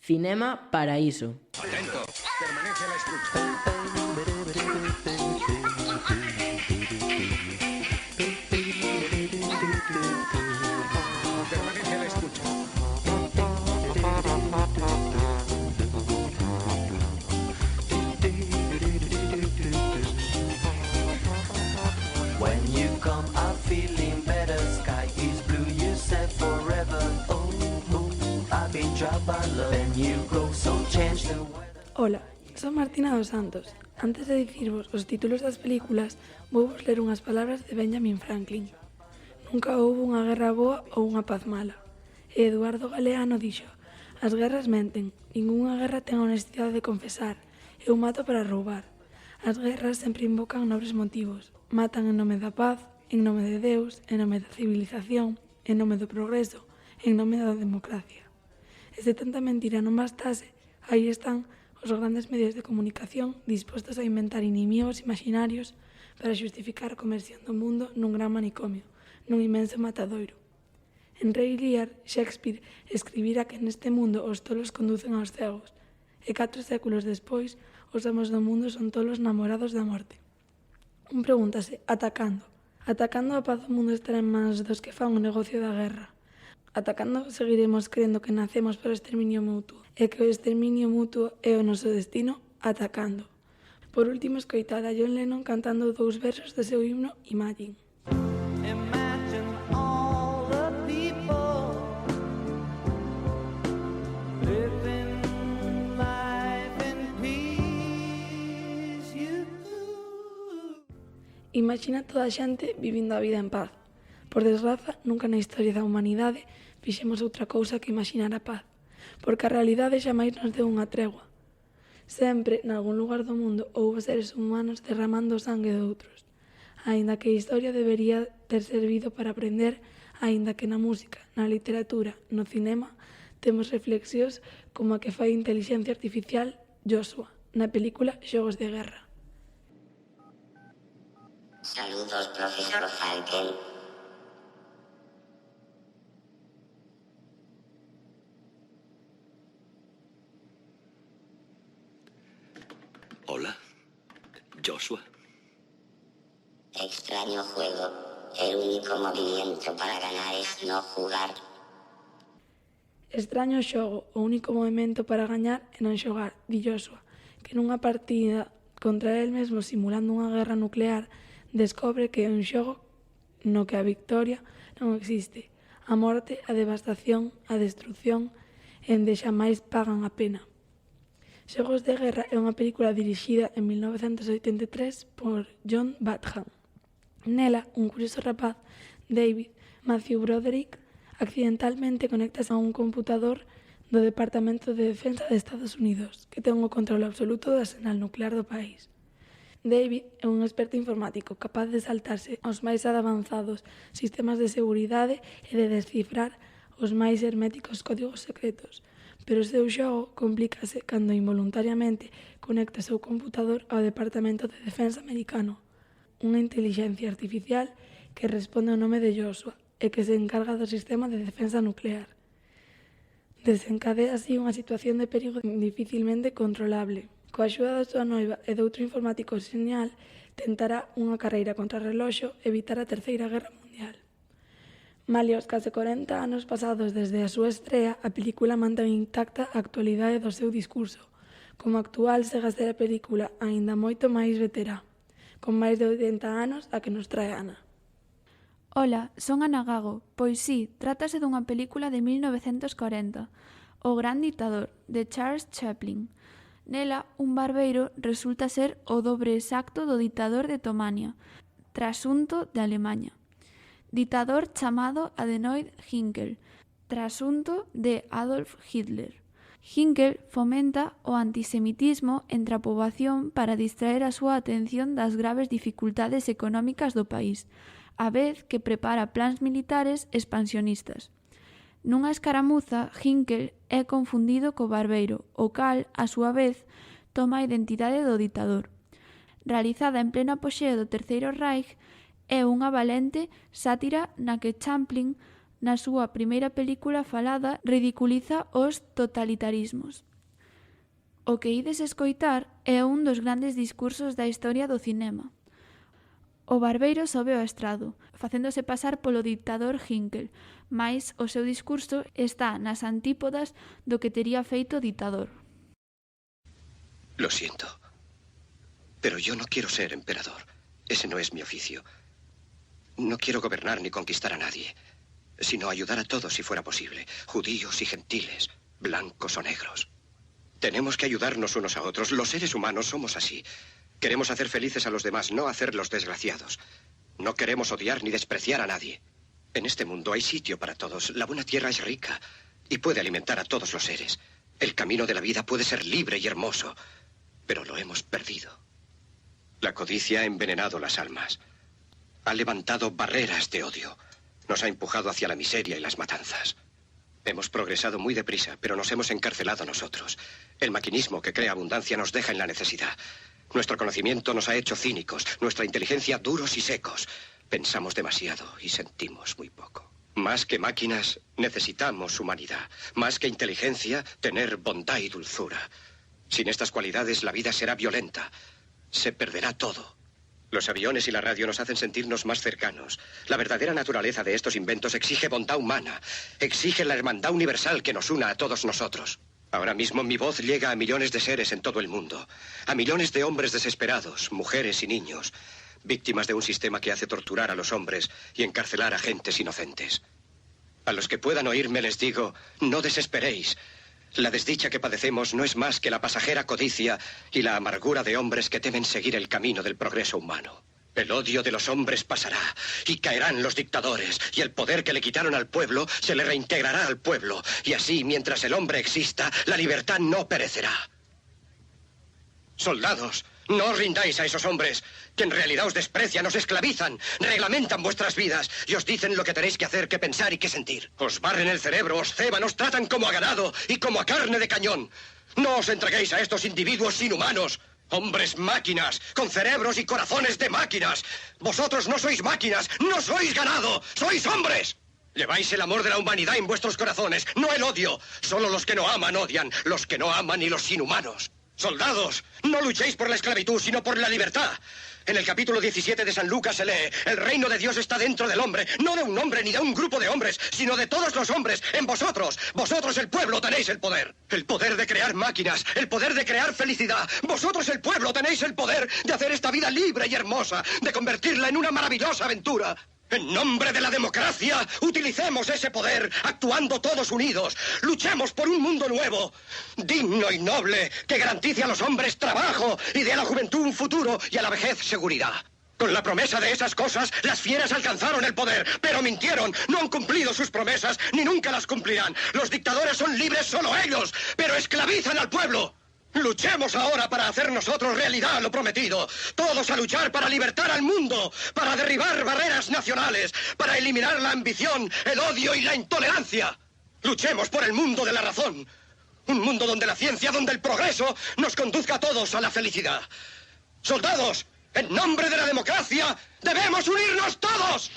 Cinema Paraíso. Atento, permanece a la escucha. Permanece a la escucha. When you come out feeling better, sky is blue, you said forever. Oh, oh, I've been dropped by love and you grow, so change the weather. Ola, son Martina dos Santos. Antes de dicirvos os títulos das películas, vou vos ler unhas palabras de Benjamin Franklin. Nunca houbo unha guerra boa ou unha paz mala. E Eduardo Galeano dixo: as guerras menten, ningunha guerra ten a honestidade de confesar, eu mato para roubar. As guerras sempre invocan nobres motivos, matan en nome da paz, en nome de Deus, en nome da civilización, en nome do progreso, en nome da democracia. E se tanta mentira non bastase, aí están os grandes medios de comunicación dispostos a inventar inimigos imaginarios para xustificar a conversión do mundo nun gran manicomio, nun inmenso matadoiro. En Rei Lear, Shakespeare escribira que neste mundo os tolos conducen aos cegos, e 4 séculos despois, os amos do mundo son tolos namorados da morte. Un pregúntase, atacando? Atacando a paz do mundo estará en mans dos que fan o negocio da guerra? Atacando seguiremos crendo que nacemos para o exterminio mutuo e que o exterminio mutuo é o noso destino atacando. Por último, escoitad a John Lennon cantando 2 versos do seu himno Imagine. Imagine all the people living life in peace. You do. Imagina toda a xente vivindo a vida en paz. Por desgraza, nunca na historia da humanidade fixemos outra cousa que imaginar a paz, porque a realidade xamais nos deu unha tregua. Sempre, nalgún lugar do mundo, houbo seres humanos derramando o sangue de outros, aínda que a historia debería ter servido para aprender, aínda que na música, na literatura, no cinema, temos reflexións como a que fai a inteligencia artificial Joshua, na película Xogos de Guerra. Saludos, profesor Falken. Hola, Joshua. Extraño juego. El único movimiento para ganar es no jugar. Extraño xogo, o único movimento para gañar é non xogar, di Joshua, que nunha partida contra el mesmo simulando unha guerra nuclear descobre que é un xogo no que a victoria non existe, a morte, a devastación, a destrucción, en de xamais pagan a pena. Xogos de Guerra é unha película dirixida en 1983 por John Badham. Nela, un curioso rapaz, David Matthew Broderick, accidentalmente conéctase a un computador do Departamento de Defensa de Estados Unidos, que ten o control absoluto do arsenal nuclear do país. David é un experto informático capaz de saltarse aos máis avanzados sistemas de seguridade e de descifrar os máis herméticos códigos secretos, pero o seu xogo complícase cando involuntariamente conecta o seu computador ao Departamento de Defensa americano, unha inteligencia artificial que responde ao nome de Joshua e que se encarga do sistema de defensa nuclear. Desencadea así unha situación de perigo dificilmente controlable. Coa axuda da súa noiva e de outro informático xenial, tentará unha carreira contra reloxo evitar a Terceira Guerra Mundial. Malia os case 40 anos pasados desde a súa estrea, a película mantén intacta a actualidade do seu discurso. Como actual, segue a ser a película aínda moito máis veterá, con máis de 80 anos a que nos trae Ana. Ola, son Ana Gago. Pois sí, trátase dunha película de 1940, O Gran Ditador, de Charles Chaplin. Nela, un barbeiro resulta ser o dobre exacto do ditador de Tomania, trasunto de Alemanha. Ditador chamado Adenoid Hickel, trasunto de Adolf Hitler. Hickel fomenta o antisemitismo entre a poboación para distraer a súa atención das graves dificultades económicas do país, a vez que prepara plans militares expansionistas. Nunha escaramuza, Hickel é confundido co barbeiro, o cal, a súa vez, toma a identidade do ditador. Realizada en pleno apoxeo do Terceiro Reich, é unha valente sátira na que Chaplin na súa primeira película falada, ridiculiza os totalitarismos. O que ides escoitar é un dos grandes discursos da historia do cinema. O barbeiro sobe ao estrado, facéndose pasar polo dictador Hinkel, mais o seu discurso está nas antípodas do que tería feito o ditador. Lo siento, pero yo no quiero ser emperador. Ese no es mi oficio. No quiero gobernar ni conquistar a nadie, sino ayudar a todos si fuera posible, judíos y gentiles, blancos o negros. Tenemos que ayudarnos unos a otros. Los seres humanos somos así. Queremos hacer felices a los demás, no hacerlos desgraciados. No queremos odiar ni despreciar a nadie. En este mundo hay sitio para todos. La buena tierra es rica y puede alimentar a todos los seres. El camino de la vida puede ser libre y hermoso, pero lo hemos perdido. La codicia ha envenenado las almas. Ha levantado barreras de odio. Nos ha empujado hacia la miseria y las matanzas. Hemos progresado muy deprisa, pero nos hemos encarcelado nosotros. El maquinismo que crea abundancia nos deja en la necesidad. Nuestro conocimiento nos ha hecho cínicos, nuestra inteligencia duros y secos. Pensamos demasiado y sentimos muy poco. Más que máquinas, necesitamos humanidad. Más que inteligencia, tener bondad y dulzura. Sin estas cualidades, la vida será violenta. Se perderá todo. Los aviones y la radio nos hacen sentirnos más cercanos. La verdadera naturaleza de estos inventos exige bondad humana. Exige la hermandad universal que nos una a todos nosotros. Ahora mismo mi voz llega a millones de seres en todo el mundo. A millones de hombres desesperados, mujeres y niños, víctimas de un sistema que hace torturar a los hombres y encarcelar a gentes inocentes. A los que puedan oírme les digo, no desesperéis. La desdicha que padecemos no es más que la pasajera codicia y la amargura de hombres que temen seguir el camino del progreso humano. El odio de los hombres pasará y caerán los dictadores y el poder que le quitaron al pueblo se le reintegrará al pueblo. Y así, mientras el hombre exista, la libertad no perecerá. Soldados, no os rindáis a esos hombres que en realidad os desprecian, os esclavizan, reglamentan vuestras vidas y os dicen lo que tenéis que hacer, que pensar y que sentir. Os barren el cerebro, os ceban, os tratan como a ganado y como a carne de cañón. No os entreguéis a estos individuos inhumanos. Hombres máquinas, con cerebros y corazones de máquinas. Vosotros no sois máquinas, no sois ganado, sois hombres. Lleváis el amor de la humanidad en vuestros corazones, no el odio. Solo los que no aman odian, los que no aman y los inhumanos. Soldados, no luchéis por la esclavitud, sino por la libertad. En el capítulo 17 de San Lucas se lee, el reino de Dios está dentro del hombre, no de un hombre ni de un grupo de hombres, sino de todos los hombres, en vosotros. Vosotros, el pueblo, tenéis el poder. El poder de crear máquinas, el poder de crear felicidad. Vosotros, el pueblo, tenéis el poder de hacer esta vida libre y hermosa, de convertirla en una maravillosa aventura. En nombre de la democracia, utilicemos ese poder, actuando todos unidos. Luchemos por un mundo nuevo, digno y noble, que garantice a los hombres trabajo y dé a la juventud un futuro y a la vejez seguridad. Con la promesa de esas cosas, las fieras alcanzaron el poder, pero mintieron, no han cumplido sus promesas, ni nunca las cumplirán. Los dictadores son libres solo ellos, pero esclavizan al pueblo. Luchemos ahora para hacer nosotros realidad lo prometido. Todos a luchar para libertar al mundo, para derribar barreras nacionales, para eliminar la ambición, el odio y la intolerancia. Luchemos por el mundo de la razón. Un mundo donde la ciencia, donde el progreso nos conduzca a todos a la felicidad. Soldados, en nombre de la democracia, debemos unirnos todos.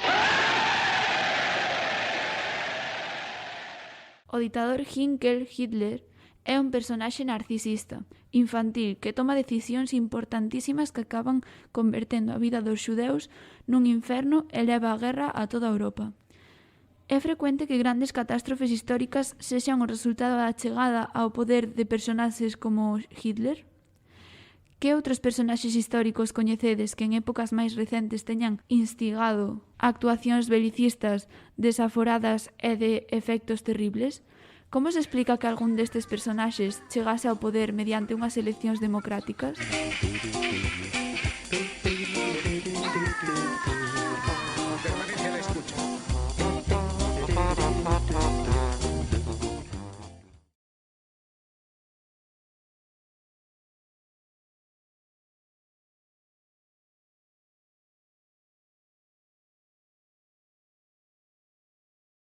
O ditador Hitler é un personaxe narcisista, infantil, que toma decisións importantísimas que acaban convertendo a vida dos xudeus nun inferno e leva a guerra a toda Europa. É frecuente que grandes catástrofes históricas sexan o resultado da chegada ao poder de personaxes como Hitler? Que outros personaxes históricos coñecedes que en épocas máis recentes teñan instigado actuacións belicistas desaforadas e de efectos terribles? Como se explica que algún destes personaxes chegase ao poder mediante unhas eleccións democráticas?